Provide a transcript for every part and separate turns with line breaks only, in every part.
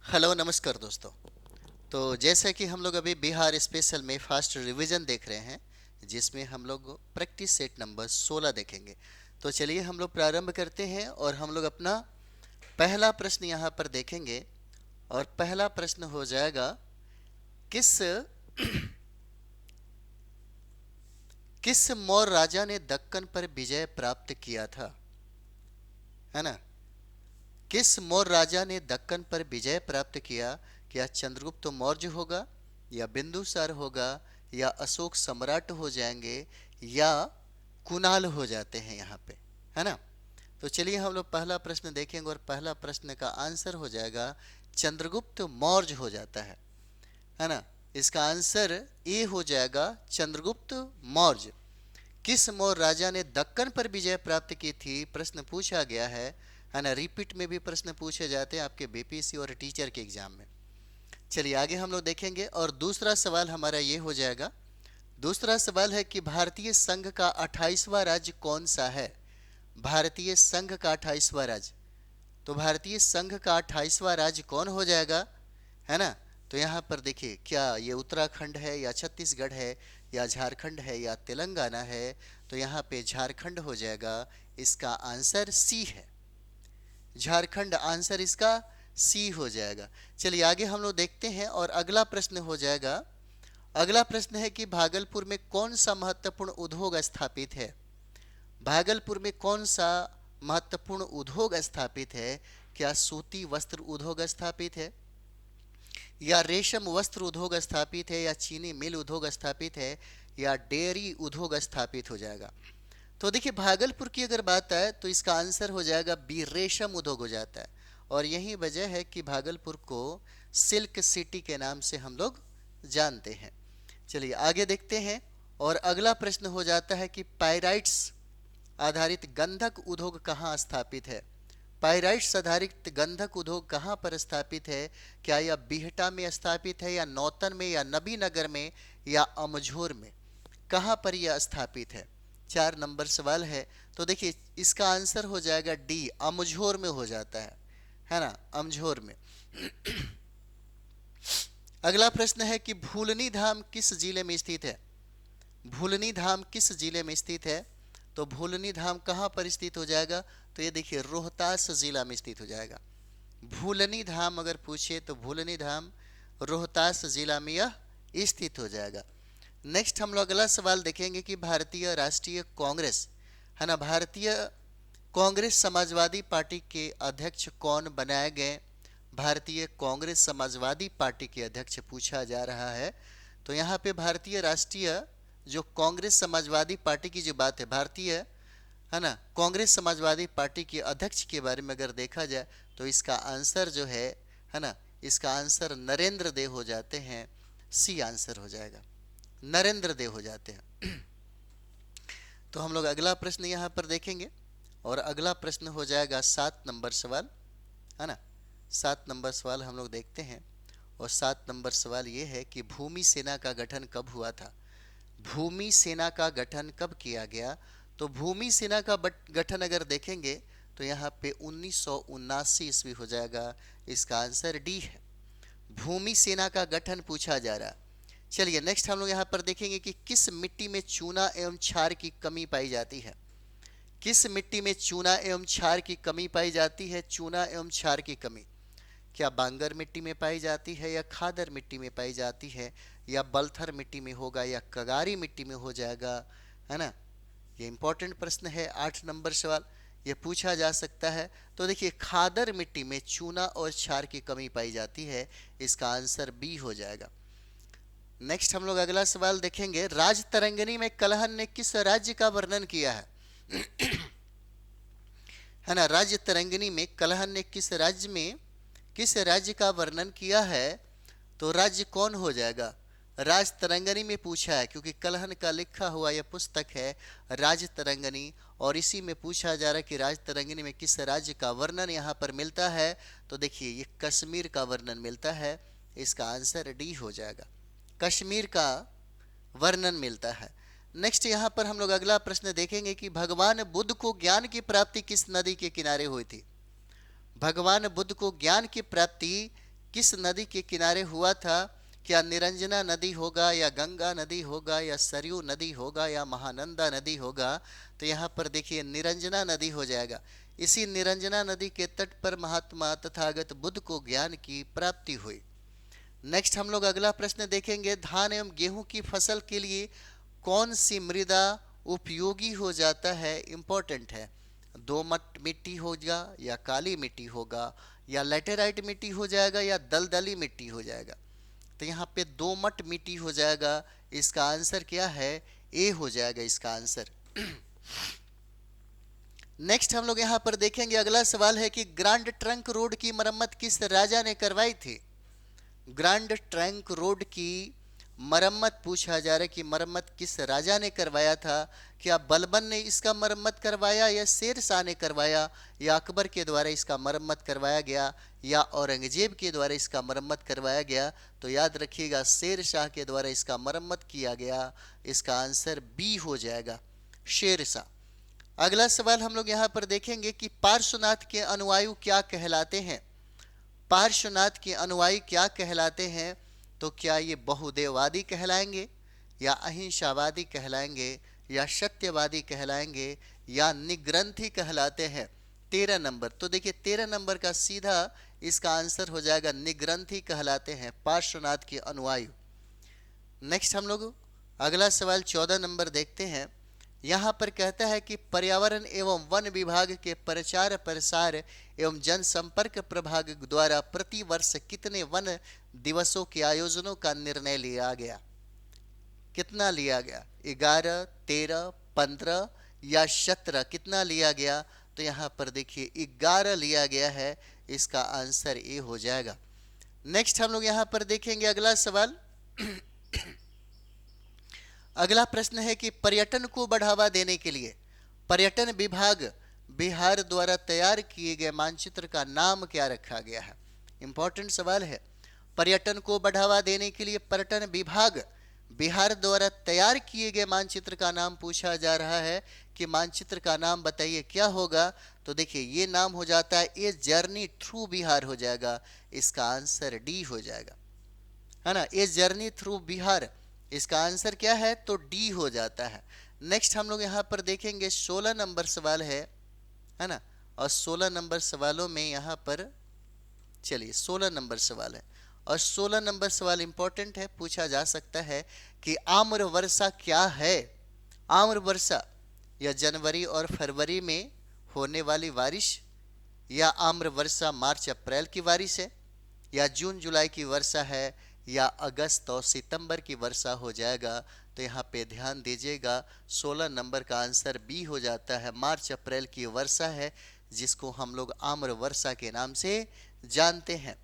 Hello नमस्कार दोस्तों। तो जैसा कि हम लोग अभी बिहार स्पेशल में फास्ट रिवीजन देख रहे हैं, जिसमें हम लोग प्रैक्टिस सेट नंबर 16 देखेंगे। तो चलिए हम लोग प्रारंभ करते हैं और हम लोग अपना पहला प्रश्न यहाँ पर देखेंगे। और पहला प्रश्न हो जाएगा, किस किस मौर्य राजा ने दक्कन पर विजय प्राप्त किया था, है ना। किस मौर्य राजा ने दक्कन पर विजय प्राप्त किया? क्या चंद्रगुप्त मौर्य होगा, या बिंदुसार होगा, या अशोक सम्राट हो जाएंगे, या कुणाल हो जाते हैं यहाँ पे, है ना। तो चलिए हम लोग पहला प्रश्न देखेंगे और पहला प्रश्न का आंसर हो जाएगा चंद्रगुप्त मौर्य हो जाता है ना। इसका आंसर ए हो जाएगा चंद्रगुप्त मौर्य। किस मौर्य राजा ने दक्कन पर विजय प्राप्त की थी, प्रश्न पूछा गया है ना। रिपीट में भी प्रश्न पूछे जाते हैं आपके बीपीएससी और टीचर के एग्जाम में। चलिए आगे हम लोग देखेंगे और दूसरा सवाल हमारा ये हो जाएगा। दूसरा सवाल है कि भारतीय संघ का 28वां राज्य कौन सा है? भारतीय संघ का 28वां राज्य। तो भारतीय संघ का 28वां राज्य कौन हो जाएगा, है ना। तो यहाँ पर देखिए, क्या ये उत्तराखंड है, या छत्तीसगढ़ है, या झारखंड है, या तेलंगाना है? तो यहाँ पे झारखंड हो जाएगा। इसका आंसर सी है, झारखंड आंसर इसका सी हो जाएगा। चलिए आगे हम लोग देखते हैं और अगला प्रश्न हो जाएगा। अगला प्रश्न है कि भागलपुर में कौन सा महत्वपूर्ण उद्योग स्थापित है? भागलपुर में कौन सा महत्वपूर्ण उद्योग स्थापित है? क्या सूती वस्त्र उद्योग स्थापित है, या रेशम वस्त्र उद्योग स्थापित है, या चीनी मिल उद्योग स्थापित है, या डेयरी उद्योग स्थापित हो जाएगा? तो देखिए भागलपुर की अगर बात आए तो इसका आंसर हो जाएगा बी, रेशम उद्योग हो जाता है। और यही वजह है कि भागलपुर को सिल्क सिटी के नाम से हम लोग जानते हैं। चलिए आगे देखते हैं और अगला प्रश्न हो जाता है कि पाइराइट्स आधारित गंधक उद्योग कहाँ स्थापित है? पाइराइट्स आधारित गंधक उद्योग कहाँ पर स्थापित है? क्या यह बिहटा में स्थापित है, या नौतन में, या नबीनगर में, या अमझोर में? कहाँ पर यह स्थापित है? 4 नंबर सवाल है। तो देखिए इसका आंसर हो जाएगा डी, अमझोर में हो जाता है ना, अमझोर में। अगला प्रश्न है कि भूलनी धाम किस जिले में स्थित है? भूलनी धाम किस जिले में स्थित है? तो भूलनी धाम कहाँ पर स्थित हो जाएगा? तो ये देखिए रोहतास जिला में स्थित हो जाएगा। भूलनी धाम अगर पूछे तो भूलनी धाम रोहतास जिला में यह स्थित हो जाएगा। नेक्स्ट हम लोग अगला सवाल देखेंगे कि भारतीय राष्ट्रीय कांग्रेस, है ना, भारतीय कांग्रेस समाजवादी पार्टी के अध्यक्ष कौन बनाए गए? भारतीय कांग्रेस समाजवादी पार्टी के अध्यक्ष पूछा जा रहा है। तो यहाँ पे भारतीय राष्ट्रीय जो कांग्रेस समाजवादी पार्टी की जो बात है, भारतीय, है ना, कांग्रेस समाजवादी पार्टी के अध्यक्ष के बारे में अगर देखा जाए तो इसका आंसर जो है ना, इसका आंसर नरेंद्र देव हो जाते हैं। सी आंसर हो जाएगा, नरेंद्र देव हो जाते हैं। तो हम लोग अगला प्रश्न यहाँ पर देखेंगे और अगला प्रश्न हो जाएगा 7 नंबर सवाल, है ना। 7 नंबर सवाल हम लोग देखते हैं और 7 नंबर सवाल ये है कि भूमि सेना का गठन कब हुआ था? भूमि सेना का गठन कब किया गया? तो भूमि सेना का गठन अगर देखेंगे तो यहाँ पे 1979 ईस्वी हो जाएगा। इसका आंसर डी है, भूमि सेना का गठन पूछा जा रहा है। चलिए नेक्स्ट हम लोग यहाँ पर देखेंगे कि किस मिट्टी में चूना एवं क्षार की कमी पाई जाती है? किस मिट्टी में चूना एवं क्षार की कमी पाई जाती है? चूना एवं क्षार की कमी क्या बांगर मिट्टी में पाई जाती है, या खादर मिट्टी में पाई जाती है, या बलथर मिट्टी में होगा, या कगारी मिट्टी में हो जाएगा, है ना। ये इंपॉर्टेंट प्रश्न है, 8 नंबर सवाल ये पूछा जा सकता है। तो देखिए खादर मिट्टी में चूना और क्षार की कमी पाई जाती है। इसका आंसर बी हो जाएगा। नेक्स्ट हम लोग अगला सवाल देखेंगे, राजतरंगिणी में कलहन ने किस राज्य का वर्णन किया है? है ना, राजतरंगिणी में कलहन ने किस राज्य का वर्णन किया है? तो राज्य कौन हो जाएगा? राजतरंगिणी में पूछा है, क्योंकि कलहन का लिखा हुआ यह पुस्तक है राजतरंगिणी, और इसी में पूछा जा रहा है कि राजतरंगिणी में किस राज्य का वर्णन यहाँ पर मिलता है? तो देखिए ये कश्मीर का वर्णन मिलता है। इसका आंसर डी हो जाएगा, कश्मीर का वर्णन मिलता है। नेक्स्ट यहाँ पर हम लोग अगला प्रश्न देखेंगे कि भगवान बुद्ध को ज्ञान की प्राप्ति किस नदी के किनारे हुई थी? भगवान बुद्ध को ज्ञान की प्राप्ति किस नदी के किनारे हुआ था? क्या निरंजना नदी होगा, या गंगा नदी होगा, या सरयू नदी होगा, या महानंदा नदी होगा? तो यहाँ पर देखिए निरंजना नदी हो जाएगा। इसी निरंजना नदी के तट पर महात्मा तथागत बुद्ध को ज्ञान की प्राप्ति हुई। नेक्स्ट हम लोग अगला प्रश्न देखेंगे, धान एवं गेहूं की फसल के लिए कौन सी मृदा उपयोगी हो जाता है? इंपॉर्टेंट है। दोमट मिट्टी होगा, या काली मिट्टी होगा, या लैटेराइट मिट्टी हो जाएगा, या दलदली मिट्टी हो जाएगा? तो यहाँ पे दोमट मिट्टी हो जाएगा। इसका आंसर क्या है? ए हो जाएगा इसका आंसर। नेक्स्ट हम लोग यहाँ पर देखेंगे, अगला सवाल है कि ग्रांड ट्रंक रोड की मरम्मत किस राजा ने करवाई थी? ग्रांड ट्रंक रोड की मरम्मत पूछा जा रहा है कि मरम्मत किस राजा ने करवाया था? क्या बलबन ने इसका मरम्मत करवाया, या शेर शाह ने करवाया, या अकबर के द्वारा इसका मरम्मत करवाया गया, या औरंगजेब के द्वारा इसका मरम्मत करवाया गया? तो याद रखिएगा शेर शाह के द्वारा इसका मरम्मत किया गया। इसका आंसर बी हो जाएगा, शेर शाह। अगला सवाल हम लोग यहाँ पर देखेंगे कि पार्श्वनाथ के अनुयायी क्या कहलाते हैं? पार्श्वनाथ के अनुयायी क्या कहलाते हैं? तो क्या ये बहुदेववादी कहलाएंगे, या अहिंसावादी कहलाएंगे, या सत्यवादी कहलाएंगे, या निग्रंथी कहलाते हैं? 13 नंबर। तो देखिए 13 नंबर का सीधा इसका आंसर हो जाएगा, निग्रंथी कहलाते हैं पार्श्वनाथ के अनुयायी। नेक्स्ट हम लोग अगला सवाल 14 नंबर देखते हैं। यहाँ पर कहता है कि पर्यावरण एवं वन विभाग के प्रचार प्रसार एवं जनसंपर्क प्रभाग द्वारा प्रति वर्ष कितने वन दिवसों के आयोजनों का निर्णय लिया गया? कितना लिया गया? 11, 13, 15 या 17? कितना लिया गया? तो यहाँ पर देखिए 11 लिया गया है। इसका आंसर ए हो जाएगा। नेक्स्ट हम लोग यहाँ पर देखेंगे अगला सवाल। अगला प्रश्न है कि पर्यटन को बढ़ावा देने के लिए पर्यटन विभाग बिहार द्वारा तैयार किए गए मानचित्र का नाम क्या रखा गया है? इंपॉर्टेंट सवाल है। पर्यटन को बढ़ावा देने के लिए पर्यटन विभाग बिहार द्वारा तैयार किए गए मानचित्र का नाम पूछा जा रहा है कि मानचित्र का नाम बताइए क्या होगा? तो देखिए ये नाम हो जाता है ए जर्नी थ्रू बिहार हो जाएगा। इसका आंसर डी हो जाएगा, है ना। ए जर्नी थ्रू बिहार, इसका आंसर क्या है? तो डी हो जाता है। नेक्स्ट हम लोग यहाँ पर देखेंगे 16 नंबर सवाल है ना। और 16 नंबर सवालों में यहाँ पर चलिए 16 नंबर सवाल है, और 16 नंबर सवाल इंपॉर्टेंट है, पूछा जा सकता है कि आम्र वर्षा क्या है? आम्र वर्षा या जनवरी और फरवरी में होने वाली बारिश, या आम्र वर्षा मार्च अप्रैल की बारिश है, या जून जुलाई की वर्षा है, या अगस्त और सितंबर की वर्षा हो जाएगा? तो यहाँ पे ध्यान दीजिएगा 16 नंबर का आंसर बी हो जाता है, मार्च अप्रैल की वर्षा है, जिसको हम लोग आम्र वर्षा के नाम से जानते हैं।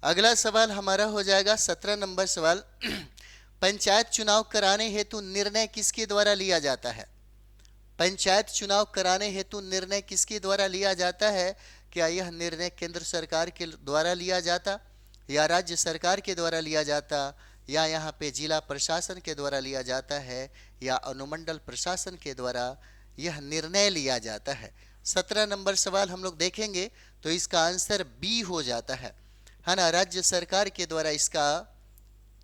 अगला सवाल हमारा हो जाएगा 17 नंबर सवाल। पंचायत चुनाव कराने हेतु निर्णय किसके द्वारा लिया जाता है? पंचायत चुनाव कराने हेतु निर्णय किसके द्वारा लिया जाता है? क्या यह निर्णय केंद्र सरकार के द्वारा लिया जाता, या राज्य सरकार के द्वारा लिया जाता, या यहाँ पे जिला प्रशासन के द्वारा लिया जाता है, या अनुमंडल प्रशासन के द्वारा यह निर्णय लिया जाता है? 17 नंबर सवाल हम लोग देखेंगे तो इसका आंसर बी हो जाता है ना। राज्य सरकार के द्वारा इसका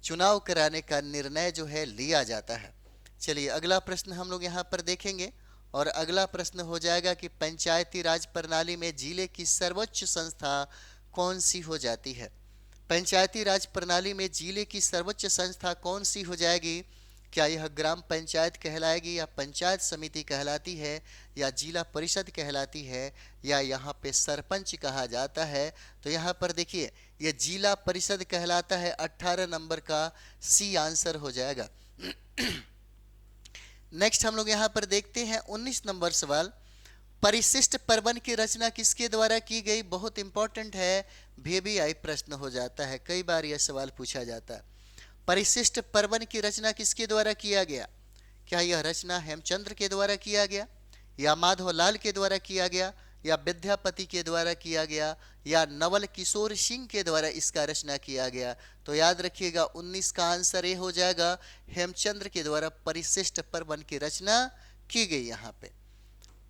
चुनाव कराने का निर्णय जो है लिया जाता है। चलिए अगला प्रश्न हम लोग यहाँ पर देखेंगे, और अगला प्रश्न हो जाएगा कि पंचायती राज प्रणाली में जिले की सर्वोच्च संस्था कौन सी हो जाती है? पंचायती राज प्रणाली में जिले की सर्वोच्च संस्था कौन सी हो जाएगी? क्या यह ग्राम पंचायत कहलाएगी, या पंचायत समिति कहलाती है, या जिला परिषद कहलाती है, या यहाँ पे सरपंच कहा जाता है? तो यहाँ पर देखिए यह जिला परिषद कहलाता है। 18 नंबर का सी आंसर हो जाएगा। नेक्स्ट हम लोग यहाँ पर देखते हैं 19 नंबर सवाल। परिशिष्ट प्रबंध की रचना किसके द्वारा की गई? बहुत इंपॉर्टेंट है, VVI प्रश्न हो जाता है, कई बार यह सवाल पूछा जाता है। परिशिष्ट प्रबंध की रचना किसके द्वारा किया गया? क्या यह रचना हेमचंद्र के द्वारा किया गया, या माधवलाल के द्वारा किया गया, या विद्यापति के द्वारा किया गया, या नवल किशोर सिंह के द्वारा इसका रचना किया गया? तो याद रखिएगा 19 का आंसर ए हो जाएगा, हेमचंद्र के द्वारा परिशिष्ट प्रबंध की रचना की गई यहाँ पे।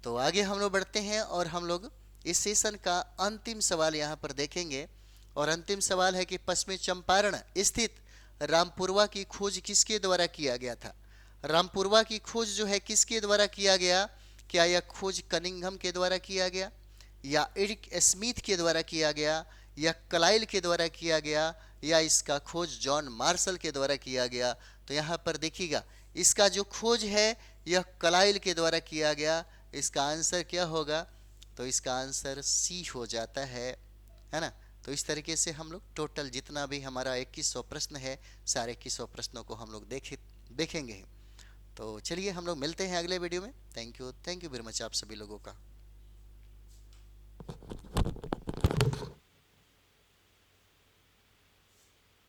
तो आगे हम लोग बढ़ते हैं और हम लोग इस सेशन का अंतिम सवाल यहाँ पर देखेंगे, और अंतिम सवाल है कि पश्चिमी चंपारण स्थित रामपुरवा की खोज किसके द्वारा किया गया था? रामपुरवा की खोज जो है किसके द्वारा किया गया? क्या यह खोज कनिंघम के द्वारा किया गया, या एरिक स्मिथ के द्वारा किया गया, या क्लाइल के द्वारा किया गया, या इसका खोज जॉन मार्शल के द्वारा किया गया? तो यहाँ पर देखिएगा, इसका जो खोज है यह क्लाइल के द्वारा किया गया। इसका आंसर क्या होगा? तो इसका आंसर सी हो जाता है ना। तो इस तरीके से हम लोग टोटल जितना भी हमारा 2100 प्रश्न है, सारे 2100 प्रश्नों को हम लोग देखेंगे। तो चलिए हम लोग मिलते हैं अगले वीडियो में। थैंक यू वेरी मच आप सभी लोगों का।